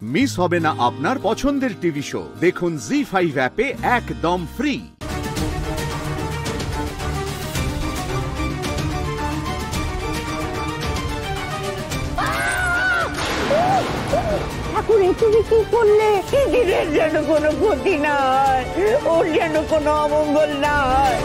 Miss হবে না আপনার পছন্দের টিভি শো। দেখুন জি5 অ্যাপে একদম ফ্রি। ঠাকুর তুমি কি করলে? দিদির যেন কোনো ক্ষতি না হয়, ওর যেন কোনো অমঙ্গল না হয়।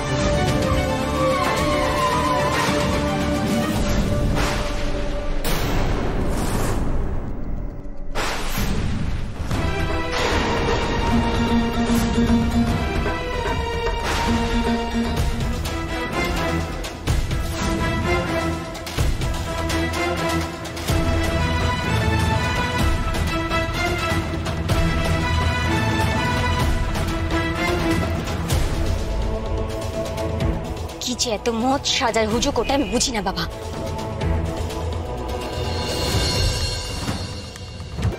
কি যে এত মত সাজার হুজুক ওটা আমি বুঝি না বাবা।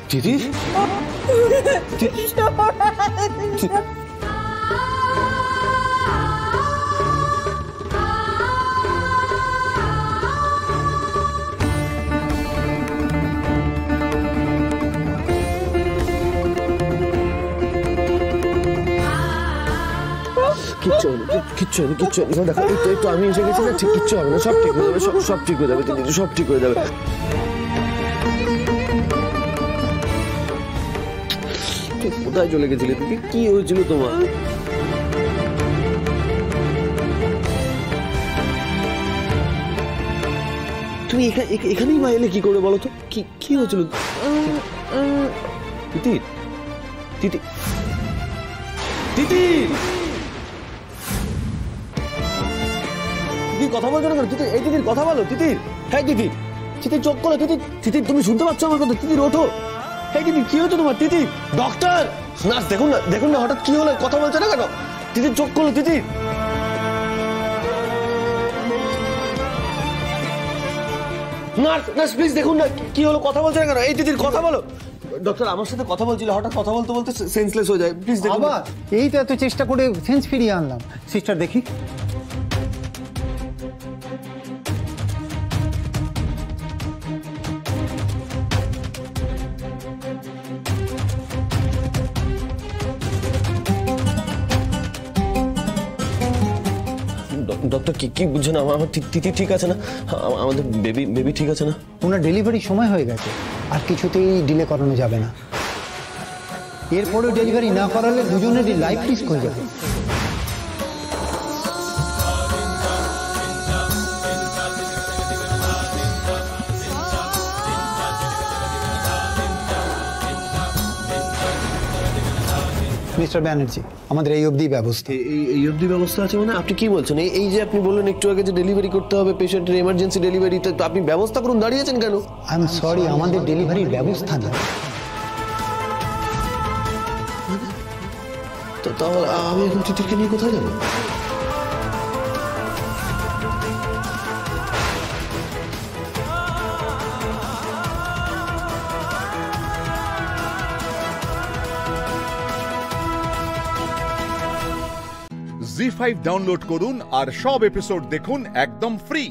দিদি কিচ্ছু দেখো একটু আমি এসে গেছি না, ঠিক কিচ্ছু হবে না, সব ঠিক হয়ে যাবে, সব ঠিক হয়ে যাবে দিদি, সব ঠিক হয়ে যাবে। কোথায় চলে গেছিলে দিদি? কি হয়েছিল তোমার? তুমি এখানেই বা এলে কি করে বলো তো? কি হয়েছিল দিদি? দিদি দিদি দিদি কথা বলছো না কেন? দিদি এই দিদির কথা বলো। দিদির হ্যাঁ দিদি, দিদি চোখ করো। দিদি দিদি তুমি শুনতে পাচ্ছ আমার কথা? দিদির ওঠো। হ্যাঁ দিদি কি হয়েছে তোমার? দিদি ডক্টর নার্স দেখুন না হঠাৎ কি হলো, কথা বলছে না কেন? দিদির চোখ করো। দিদি নার্স প্লিজ দেখুন না কি হলো, কথা বলছে না কেন? এই দিদির কথা বলো। ডক্টর আমার সাথে কথা বলছিল, হঠাৎ কথা বলতে বলতে সেন্সলেস হয়ে যায়, প্লিজ দেখুন। বাবা এই তো এত চেষ্টা করে সেন্স ফিরিয়ে আনলাম। সিস্টার দেখি। ডক্টর কি বুঝছেন? আমার তিথি ঠিক আছে না? আমাদের বেবি ঠিক আছে না? ওনার ডেলিভারির সময় হয়ে গেছে, আর কিছুতেই ডিলে করানো যাবে না। এরপরেও ডেলিভারি না করালে দুজনেরই লাইফ রিস্ক হয়ে যাবে। মিস্টার ব্যানার্জি, আমাদের এই অবধি ব্যবস্থা। এই অবধি ব্যবস্থা আছে মানে? আপনি কি বলছেন? এই যে আপনি বললেন একটু আগে যে ডেলিভারি করতে হবে, পেশেন্টের এমার্জেন্সি ডেলিভারি, তো আপনি ব্যবস্থা করুন, দাঁড়িয়েছেন কেন? আই এম সরি, আমাদের ডেলিভারির ব্যবস্থা নেই। তাহলে আমি এখন তিথিকে নিয়ে কোথায় যাবো? জি5 ডাউনলোড করুন আর সব এপিসোড দেখুন একদম ফ্রি।